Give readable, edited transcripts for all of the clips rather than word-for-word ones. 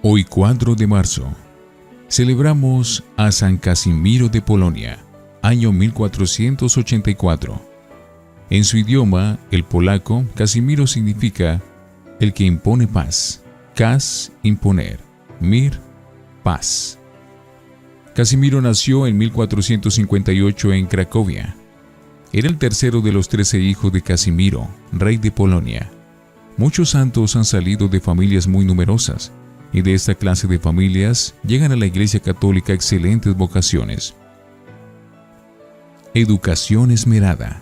Hoy 4 de marzo, celebramos a San Casimiro de Polonia, año 1484. En su idioma, el polaco, Casimiro significa el que impone paz. Kas, imponer. Mir, paz. Casimiro nació en 1458 en Cracovia. Era el tercero de los 13 hijos de Casimiro, rey de Polonia. Muchos santos han salido de familias muy numerosas, y de esta clase de familias llegan a la Iglesia Católica excelentes vocaciones. Educación esmerada.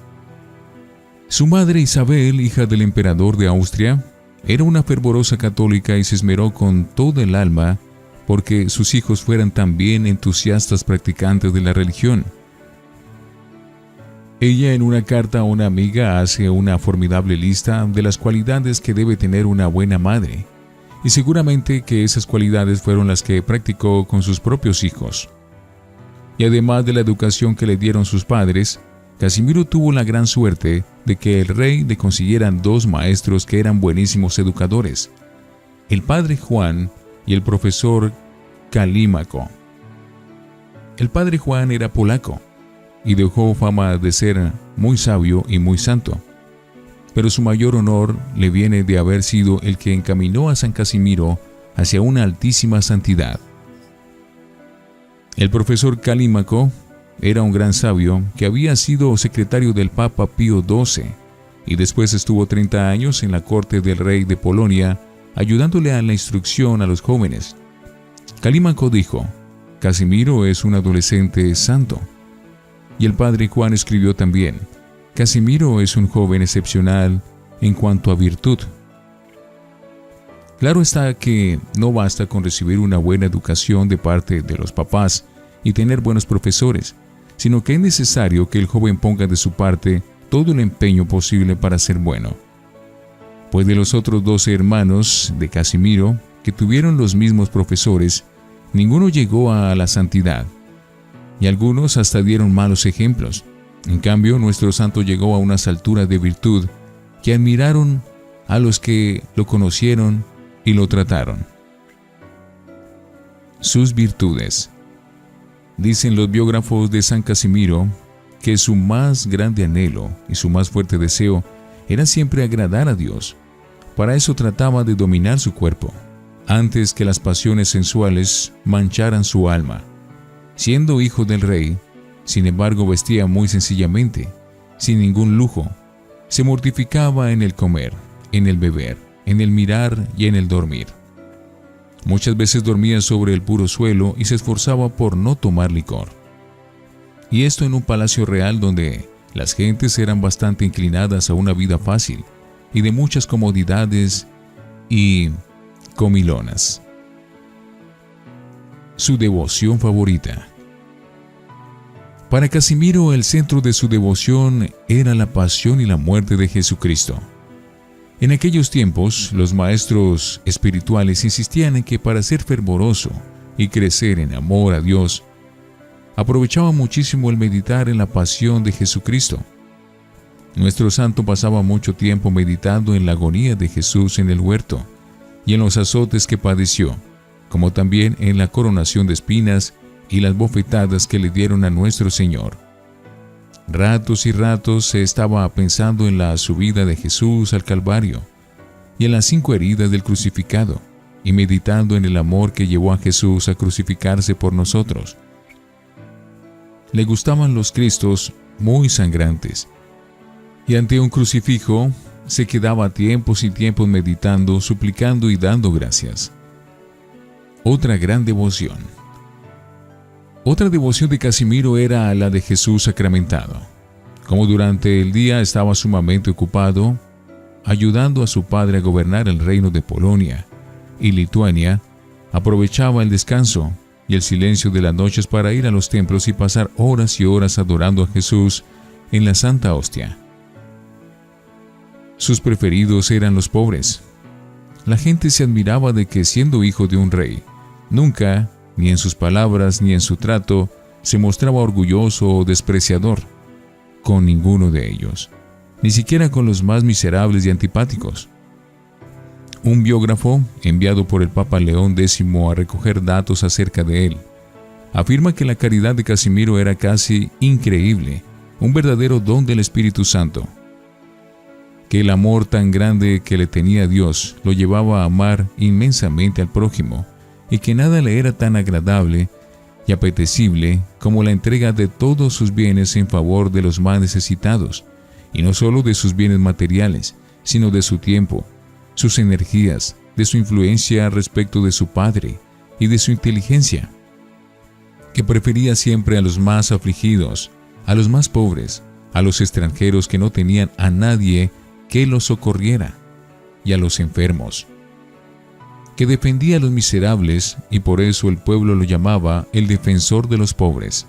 Su madre Isabel, hija del emperador de Austria, era una fervorosa católica y se esmeró con toda el alma porque sus hijos fueran también entusiastas practicantes de la religión. Ella en una carta a una amiga hace una formidable lista de las cualidades que debe tener una buena madre, y seguramente que esas cualidades fueron las que practicó con sus propios hijos. Y además de la educación que le dieron sus padres, Casimiro tuvo la gran suerte de que el rey le consiguieran 2 maestros que eran buenísimos educadores, el padre Juan y el profesor Calímaco. El padre Juan era polaco y dejó fama de ser muy sabio y muy santo, pero su mayor honor le viene de haber sido el que encaminó a San Casimiro hacia una altísima santidad. El profesor Calímaco era un gran sabio que había sido secretario del Papa Pío XII y después estuvo 30 años en la corte del rey de Polonia ayudándole a la instrucción a los jóvenes. Calímaco dijo: Casimiro es un adolescente santo. Y el padre Juan escribió también: Casimiro es un joven excepcional en cuanto a virtud. Claro está que no basta con recibir una buena educación de parte de los papás y tener buenos profesores, sino que es necesario que el joven ponga de su parte todo el empeño posible para ser bueno. Pues de los otros 12 hermanos de Casimiro, que tuvieron los mismos profesores, ninguno llegó a la santidad, y algunos hasta dieron malos ejemplos. En cambio, nuestro santo llegó a unas alturas de virtud que admiraron a los que lo conocieron y lo trataron. Sus virtudes. Dicen los biógrafos de San Casimiro que su más grande anhelo y su más fuerte deseo era siempre agradar a Dios. Para eso trataba de dominar su cuerpo, antes que las pasiones sensuales mancharan su alma. Siendo hijo del rey, sin embargo, vestía muy sencillamente, sin ningún lujo. Se mortificaba en el comer, en el beber, en el mirar y en el dormir. Muchas veces dormía sobre el puro suelo y se esforzaba por no tomar licor. Y esto en un palacio real donde las gentes eran bastante inclinadas a una vida fácil y de muchas comodidades y comilonas. Su devoción favorita. Para Casimiro, el centro de su devoción era la pasión y la muerte de Jesucristo. En aquellos tiempos, los maestros espirituales insistían en que para ser fervoroso y crecer en amor a Dios, aprovechaba muchísimo el meditar en la pasión de Jesucristo. Nuestro santo pasaba mucho tiempo meditando en la agonía de Jesús en el huerto y en los azotes que padeció, como también en la coronación de espinas y las bofetadas que le dieron a nuestro Señor. Ratos y ratos se estaba pensando en la subida de Jesús al Calvario y en las 5 heridas del crucificado, y meditando en el amor que llevó a Jesús a crucificarse por nosotros. Le gustaban los Cristos muy sangrantes, y ante un crucifijo se quedaba tiempos y tiempos meditando, suplicando y dando gracias. Otra gran devoción. Otra devoción de Casimiro era la de Jesús sacramentado. Como durante el día estaba sumamente ocupado ayudando a su padre a gobernar el reino de Polonia y Lituania, aprovechaba el descanso y el silencio de las noches para ir a los templos y pasar horas y horas adorando a Jesús en la Santa Hostia. Sus preferidos eran los pobres. La gente se admiraba de que, siendo hijo de un rey, nunca, ni en sus palabras ni en su trato, se mostraba orgulloso o despreciador con ninguno de ellos, ni siquiera con los más miserables y antipáticos. Un biógrafo, enviado por el Papa León X a recoger datos acerca de él, afirma que la caridad de Casimiro era casi increíble, un verdadero don del Espíritu Santo. Que el amor tan grande que le tenía a Dios lo llevaba a amar inmensamente al prójimo, y que nada le era tan agradable y apetecible como la entrega de todos sus bienes en favor de los más necesitados, y no solo de sus bienes materiales, sino de su tiempo, sus energías, de su influencia respecto de su padre y de su inteligencia, que prefería siempre a los más afligidos, a los más pobres, a los extranjeros que no tenían a nadie que los socorriera, y a los enfermos, que defendía a los miserables, y por eso el pueblo lo llamaba el defensor de los pobres.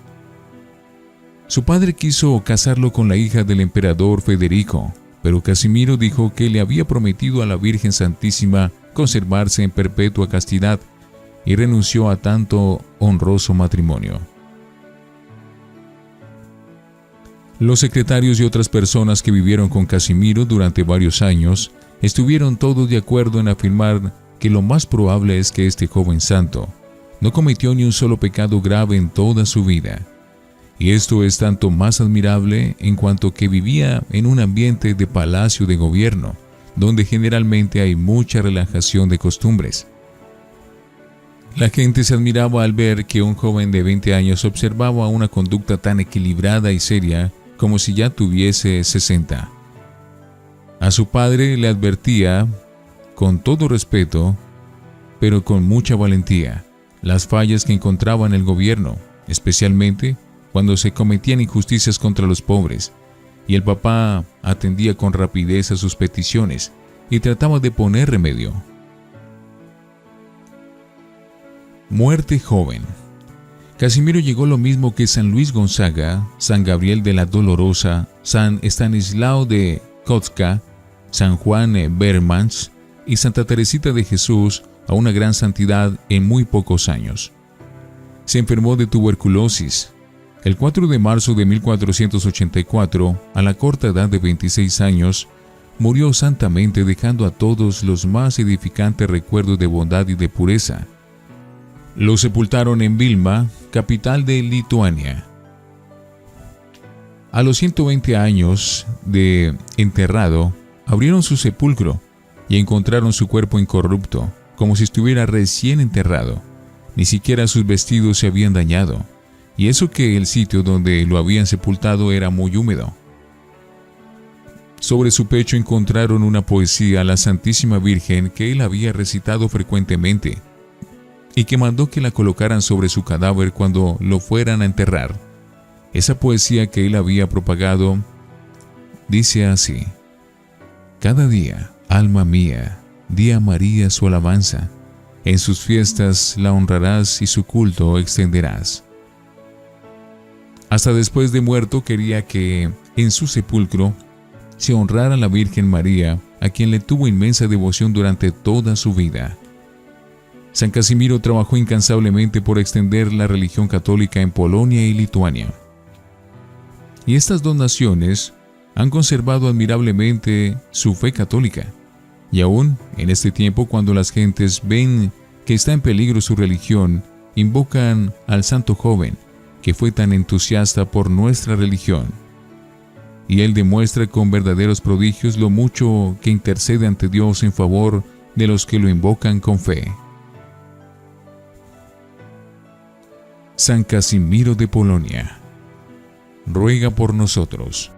Su padre quiso casarlo con la hija del emperador Federico, pero Casimiro dijo que le había prometido a la Virgen Santísima conservarse en perpetua castidad, y renunció a tanto honroso matrimonio. Los secretarios y otras personas que vivieron con Casimiro durante varios años estuvieron todos de acuerdo en afirmar que lo más probable es que este joven santo no cometió ni un solo pecado grave en toda su vida. Y esto es tanto más admirable en cuanto que vivía en un ambiente de palacio de gobierno, donde generalmente hay mucha relajación de costumbres. La gente se admiraba al ver que un joven de 20 años observaba una conducta tan equilibrada y seria como si ya tuviese 60. A su padre le advertía, con todo respeto, pero con mucha valentía, las fallas que encontraba en el gobierno, especialmente cuando se cometían injusticias contra los pobres, y el papá atendía con rapidez a sus peticiones y trataba de poner remedio. Muerte joven. Casimiro llegó lo mismo que San Luis Gonzaga, San Gabriel de la Dolorosa, San Estanislao de Kostka, San Juan Bermans y Santa Teresita de Jesús a una gran santidad en muy pocos años. Se enfermó de tuberculosis. El 4 de marzo de 1484, a la corta edad de 26 años, murió santamente dejando a todos los más edificantes recuerdos de bondad y de pureza. Lo sepultaron en Vilna, capital de Lituania. A los 120 años de enterrado, abrieron su sepulcro y encontraron su cuerpo incorrupto, como si estuviera recién enterrado. Ni siquiera sus vestidos se habían dañado, y eso que el sitio donde lo habían sepultado era muy húmedo. Sobre su pecho encontraron una poesía a la Santísima Virgen que él había recitado frecuentemente, y que mandó que la colocaran sobre su cadáver cuando lo fueran a enterrar. Esa poesía que él había propagado dice así: Cada día, alma mía, di a María su alabanza, en sus fiestas la honrarás y su culto extenderás. Hasta después de muerto quería que en su sepulcro se honrara a la Virgen María, a quien le tuvo inmensa devoción durante toda su vida. San Casimiro trabajó incansablemente por extender la religión católica en Polonia y Lituania. Y estas dos naciones han conservado admirablemente su fe católica. Y aún en este tiempo, cuando las gentes ven que está en peligro su religión, invocan al santo joven que fue tan entusiasta por nuestra religión. Y él demuestra con verdaderos prodigios lo mucho que intercede ante Dios en favor de los que lo invocan con fe. San Casimiro de Polonia, ruega por nosotros.